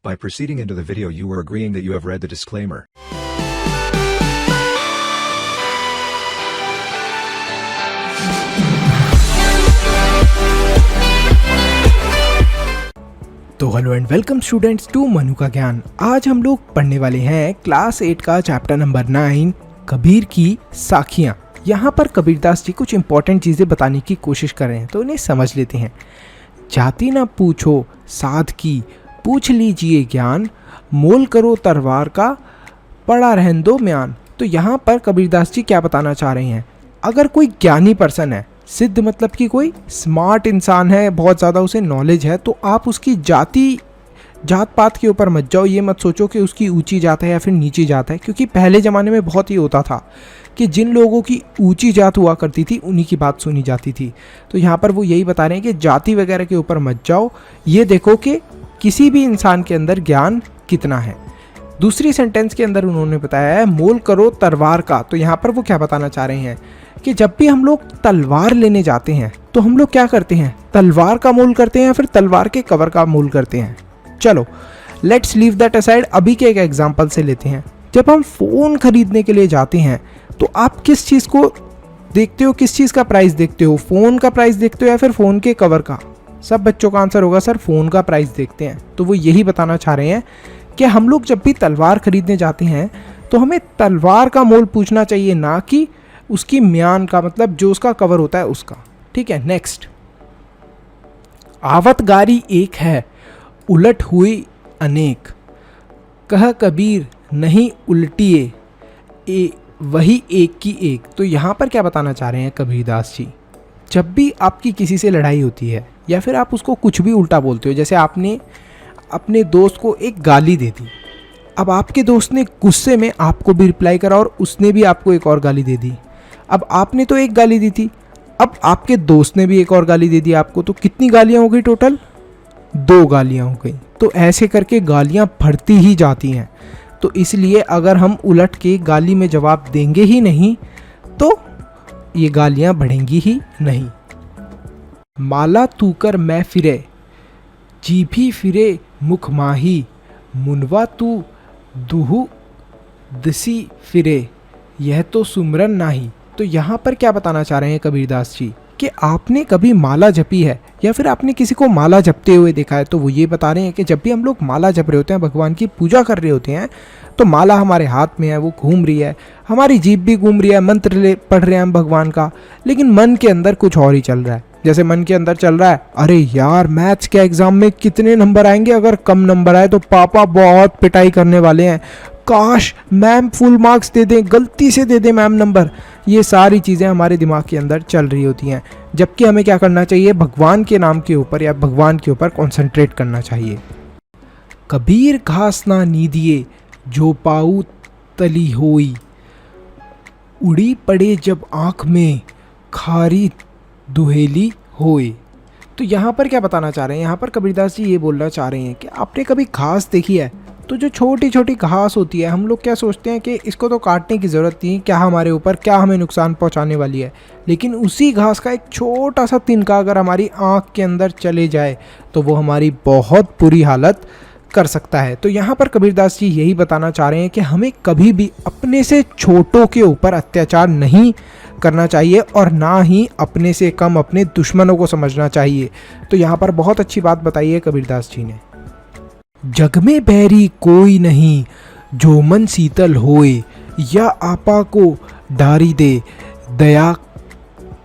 By proceeding into the video, you are agreeing that you have read the disclaimer. तो hello and welcome students to Manu का ज्ञान। आज हम लोग पढ़ने वाले हैं क्लास 8 का चैप्टर नंबर 9 कबीर की साखियाँ। यहाँ पर कबीरदास जी कुछ इंपॉर्टेंट चीज़ें बताने की कोशिश कर रहे हैं, तो इन्हें समझ लेते हैं। जाति ना पूछो साध की, पूछ लीजिए ज्ञान, मोल करो तलवार का, पड़ा रहन दो म्यान। तो यहाँ पर कबीरदास जी क्या बताना चाह रहे हैं, अगर कोई ज्ञानी पर्सन है, सिद्ध मतलब कि कोई स्मार्ट इंसान है, बहुत ज़्यादा उसे नॉलेज है, तो आप उसकी जात पात के ऊपर मत जाओ। ये मत सोचो कि उसकी ऊंची जात है या फिर नीची जात है, क्योंकि पहले ज़माने में बहुत ही होता था कि जिन लोगों की ऊंची जात हुआ करती थी उन्हीं की बात सुनी जाती थी। तो यहाँ पर वो यही बता रहे हैं कि जाति वगैरह के ऊपर मत जाओ, ये देखो कि किसी भी इंसान के अंदर ज्ञान कितना है। दूसरी सेंटेंस के अंदर उन्होंने बताया है मोल करो तलवार का। तो यहाँ पर वो क्या बताना चाह रहे हैं कि जब भी हम लोग तलवार लेने जाते हैं तो हम लोग क्या करते हैं, तलवार का मोल करते हैं या फिर तलवार के कवर का मोल करते हैं। चलो लेट्स लीव दैट असाइड। अभी के एक एग्जांपल से लेते हैं। जब हम फ़ोन खरीदने के लिए जाते हैं तो आप किस चीज़ को देखते हो, किस चीज़ का प्राइस देखते हो, फ़ोन का प्राइस देखते हो या फिर फ़ोन के कवर का? सब बच्चों का आंसर होगा सर फ़ोन का प्राइस देखते हैं। तो वो यही बताना चाह रहे हैं कि हम लोग जब भी तलवार खरीदने जाते हैं तो हमें तलवार का मोल पूछना चाहिए, ना कि उसकी म्यान का, मतलब जो उसका कवर होता है उसका। ठीक है, नेक्स्ट। आवत गारी एक है, उलट हुई अनेक, कह कबीर नहीं उल्टिए वही एक की एक। तो यहाँ पर क्या बताना चाह रहे हैं कबीरदास जी, जब भी आपकी किसी से लड़ाई होती है या फिर आप उसको कुछ भी उल्टा बोलते हो, जैसे आपने अपने दोस्त को एक गाली दे दी, अब आपके दोस्त ने गुस्से में आपको भी रिप्लाई करा और उसने भी आपको एक और गाली दे दी। अब आपने तो एक गाली दी थी, अब आपके दोस्त ने भी एक और गाली दे दी आपको, तो कितनी गालियाँ हो गई टोटल? 2 गालियाँ हो गई। तो ऐसे करके गालियाँ बढ़ती ही जाती हैं। तो इसलिए अगर हम उलट के गाली में जवाब देंगे ही नहीं तो ये गालियाँ बढ़ेंगी ही नहीं। माला तूकर मैं फिरे, जीभी फिरे मुख माही, मुनवा तू दुहु दसी फिरे, यह तो सुमरन नाही। तो यहाँ पर क्या बताना चाह रहे हैं कबीरदास जी कि आपने कभी माला जपी है या फिर आपने किसी को माला जपते हुए देखा है? तो वो ये बता रहे हैं कि जब भी हम लोग माला जप रहे होते हैं, भगवान की पूजा कर रहे होते हैं, तो माला हमारे हाथ में है, वो घूम रही है, हमारी जीभ भी घूम रही है, मंत्र पढ़ रहे हैं हम भगवान का, लेकिन मन के अंदर कुछ और ही चल रहा है। जैसे मन के अंदर चल रहा है, अरे यार मैथ्स के एग्जाम में कितने नंबर आएंगे, अगर कम नंबर आए तो पापा बहुत पिटाई करने वाले हैं, काश मैम फुल मार्क्स दे दें, गलती से दे दें मैम नंबर। ये सारी चीज़ें हमारे दिमाग के अंदर चल रही होती हैं, जबकि हमें क्या करना चाहिए, भगवान के नाम के ऊपर या भगवान के ऊपर कॉन्सेंट्रेट करना चाहिए। कबीर घास ना नीदिए, जो पाऊ तली होई, उड़ी पड़े जब आँख में, खारी दुहेली होए। तो यहाँ पर क्या बताना चाह रहे हैं, यहाँ पर कबीरदास जी ये बोलना चाह रहे हैं कि आपने कभी घास देखी है? तो जो छोटी छोटी घास होती है, हम लोग क्या सोचते हैं कि इसको तो काटने की ज़रूरत नहीं, क्या हमारे ऊपर, क्या हमें नुकसान पहुंचाने वाली है। लेकिन उसी घास का एक छोटा सा तिनका अगर हमारी आँख के अंदर चले जाए तो वो हमारी बहुत बुरी हालत कर सकता है। तो यहाँ पर कबीरदास जी यही बताना चाह रहे हैं कि हमें कभी भी अपने से छोटों के ऊपर अत्याचार नहीं करना चाहिए और ना ही अपने से कम अपने दुश्मनों को समझना चाहिए। तो यहाँ पर बहुत अच्छी बात बताई है कबीरदास जी ने। जग में बैरी कोई नहीं, जो मन शीतल होए, या आपा को डारी दे, दया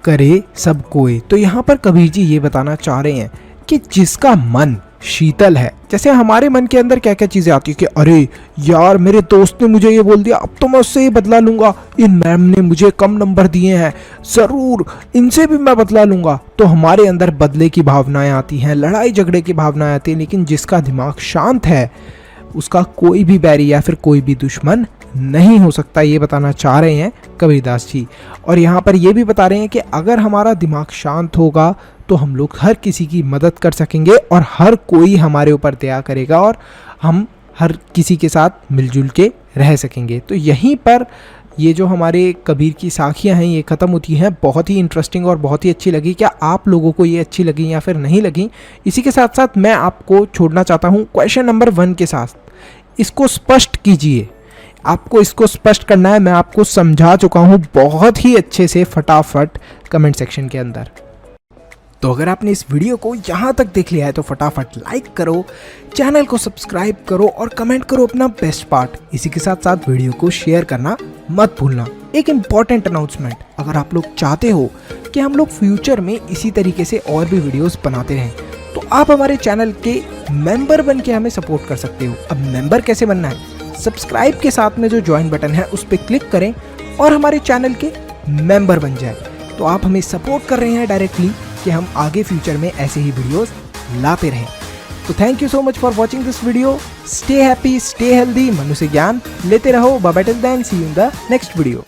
करे सब कोई। तो यहाँ पर कबीर जी ये बताना चाह रहे हैं कि जिसका मन शीतल है, जैसे हमारे मन के अंदर क्या क्या चीज़ें आती है कि अरे यार मेरे दोस्त ने मुझे ये बोल दिया, अब तो मैं उससे ही बदला लूँगा, इन मैम ने मुझे कम नंबर दिए हैं, ज़रूर इनसे भी मैं बदला लूँगा। तो हमारे अंदर बदले की भावनाएं आती हैं, लड़ाई झगड़े की भावनाएं आती हैं। लेकिन जिसका दिमाग शांत है उसका कोई भी बैरी या फिर कोई भी दुश्मन नहीं हो सकता, ये बताना चाह रहे हैं कबीरदास जी। और यहाँ पर ये भी बता रहे हैं कि अगर हमारा दिमाग शांत होगा तो हम लोग हर किसी की मदद कर सकेंगे और हर कोई हमारे ऊपर दया करेगा और हम हर किसी के साथ मिलजुल के रह सकेंगे। तो यहीं पर ये जो हमारे कबीर की साखियाँ हैं ये ख़त्म होती हैं, बहुत ही इंटरेस्टिंग और बहुत ही अच्छी लगी। क्या आप लोगों को ये अच्छी लगी या फिर नहीं लगी? इसी के साथ साथ मैं आपको छोड़ना चाहता हूँ क्वेश्चन नंबर 1 के साथ। इसको स्पष्ट कीजिए, आपको इसको स्पष्ट करना है। मैं आपको समझा चुका हूँ बहुत ही अच्छे से, फटाफट कमेंट सेक्शन के अंदर। तो अगर आपने इस वीडियो को यहाँ तक देख लिया है तो फटाफट लाइक करो, चैनल को सब्सक्राइब करो और कमेंट करो अपना बेस्ट पार्ट। इसी के साथ साथ वीडियो को शेयर करना मत भूलना। एक इम्पॉर्टेंट अनाउंसमेंट, अगर आप लोग चाहते हो कि हम लोग फ्यूचर में इसी तरीके से और भी वीडियोस बनाते रहें तो आप हमारे चैनल के मेंबर बन के हमें सपोर्ट कर सकते हो। अब मेंबर कैसे बनना है? सब्सक्राइब के साथ में जो ज्वाइन बटन है उस पर क्लिक करें और हमारे चैनल के मेंबर बन जाए। तो आप हमें सपोर्ट कर रहे हैं डायरेक्टली कि हम आगे फ्यूचर में ऐसे ही वीडियोस लाते रहें। तो thank you so much for watching this video. Stay happy, stay healthy, मनुष्य ज्ञान लेते रहो। Bye bye till then, see you in the next video.